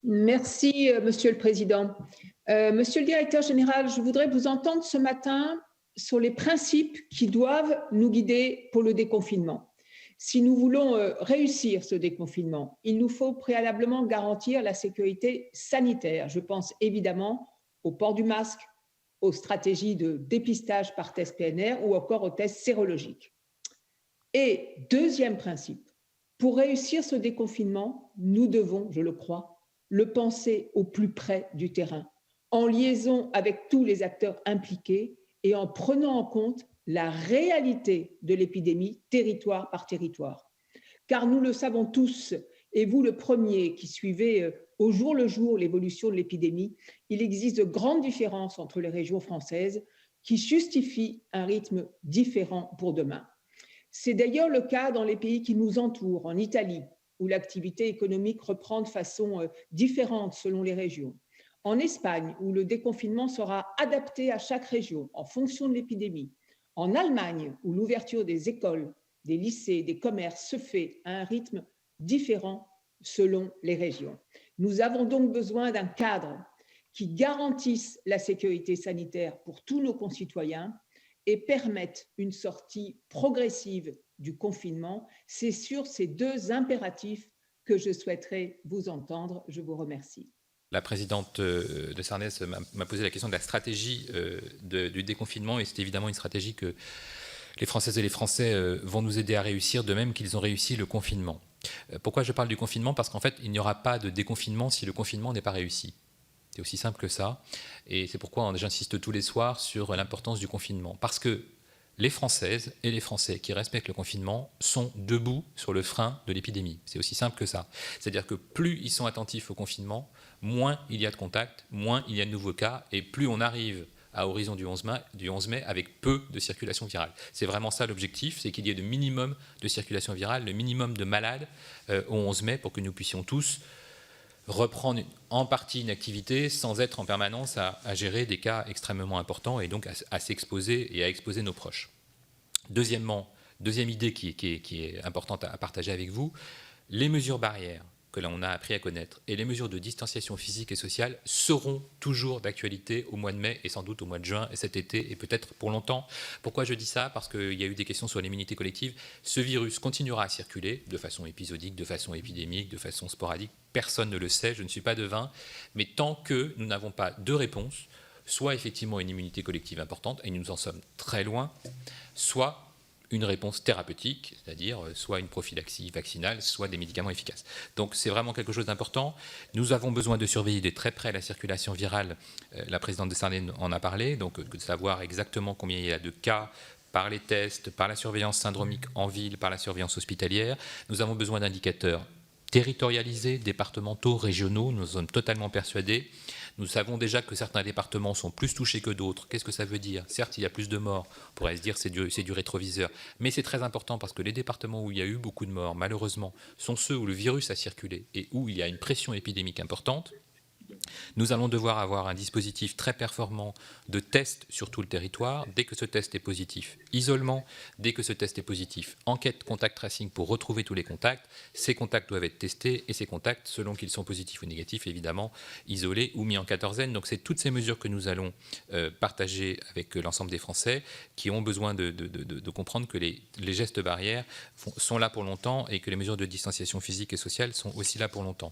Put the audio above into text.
Merci, Monsieur le Président. Monsieur le Directeur général, je voudrais vous entendre ce matin sur les principes qui doivent nous guider pour le déconfinement. Si nous voulons réussir ce déconfinement, il nous faut préalablement garantir la sécurité sanitaire. Je pense évidemment au port du masque, aux stratégies de dépistage par test PNR ou encore aux tests sérologiques. Et deuxième principe, pour réussir ce déconfinement, nous devons, je le crois, le penser au plus près du terrain, en liaison avec tous les acteurs impliqués et en prenant en compte la réalité de l'épidémie territoire par territoire. Car nous le savons tous, et vous le premier qui suivez au jour le jour l'évolution de l'épidémie, il existe de grandes différences entre les régions françaises qui justifient un rythme différent pour demain. C'est d'ailleurs le cas dans les pays qui nous entourent, en Italie, où l'activité économique reprend de façon différente selon les régions. En Espagne, où le déconfinement sera adapté à chaque région en fonction de l'épidémie. En Allemagne, où l'ouverture des écoles, des lycées, des commerces se fait à un rythme différent selon les régions. Nous avons donc besoin d'un cadre qui garantisse la sécurité sanitaire pour tous nos concitoyens et permette une sortie progressive du confinement. C'est sur ces deux impératifs que je souhaiterais vous entendre. Je vous remercie. La présidente de Sarnez m'a posé la question de la stratégie du déconfinement, et c'est évidemment une stratégie que les Françaises et les Français vont nous aider à réussir, de même qu'ils ont réussi le confinement. Pourquoi je parle du confinement? Parce qu'en fait, il n'y aura pas de déconfinement si le confinement n'est pas réussi. C'est aussi simple que ça, et c'est pourquoi j'insiste tous les soirs sur l'importance du confinement. Parce que les Françaises et les Français qui respectent le confinement sont debout sur le frein de l'épidémie. C'est aussi simple que ça. C'est-à-dire que plus ils sont attentifs au confinement, moins il y a de contacts, moins il y a de nouveaux cas, et plus on arrive à horizon du 11 mai avec peu de circulation virale. C'est vraiment ça l'objectif, c'est qu'il y ait le minimum de circulation virale, le minimum de malades au 11 mai pour que nous puissions tous reprendre en partie une activité sans être en permanence à gérer des cas extrêmement importants et donc à s'exposer et à exposer nos proches. Deuxième idée qui est importante à partager avec vous, les mesures barrières que l'on a appris à connaître et les mesures de distanciation physique et sociale seront toujours d'actualité au mois de mai et sans doute au mois de juin et cet été et peut-être pour longtemps. Pourquoi je dis ça? Parce qu'il y a eu des questions sur l'immunité collective. Ce virus continuera à circuler de façon épisodique, de façon épidémique, de façon sporadique. Personne ne le sait, je ne suis pas devin, mais tant que nous n'avons pas de réponse, soit effectivement une immunité collective importante, et nous en sommes très loin, soit une réponse thérapeutique, c'est-à-dire soit une prophylaxie vaccinale, soit des médicaments efficaces. Donc c'est vraiment quelque chose d'important. Nous avons besoin de surveiller de très près la circulation virale. La présidente de Sarnez en a parlé, donc de savoir exactement combien il y a de cas par les tests, par la surveillance syndromique en ville, par la surveillance hospitalière. Nous avons besoin d'indicateurs territorialisés, départementaux, régionaux, nous en sommes totalement persuadés. Nous savons déjà que certains départements sont plus touchés que d'autres. Qu'est-ce que ça veut dire? Certes, il y a plus de morts, on pourrait se dire c'est du rétroviseur, mais c'est très important parce que les départements où il y a eu beaucoup de morts, malheureusement, sont ceux où le virus a circulé et où il y a une pression épidémique importante. Nous allons devoir avoir un dispositif très performant de tests sur tout le territoire. Dès que ce test est positif, isolement. Dès que ce test est positif, enquête contact tracing pour retrouver tous les contacts. Ces contacts doivent être testés et ces contacts, selon qu'ils sont positifs ou négatifs, évidemment, isolés ou mis en quatorzaine. Donc c'est toutes ces mesures que nous allons partager avec l'ensemble des Français qui ont besoin de comprendre que les gestes barrières sont là pour longtemps et que les mesures de distanciation physique et sociale sont aussi là pour longtemps.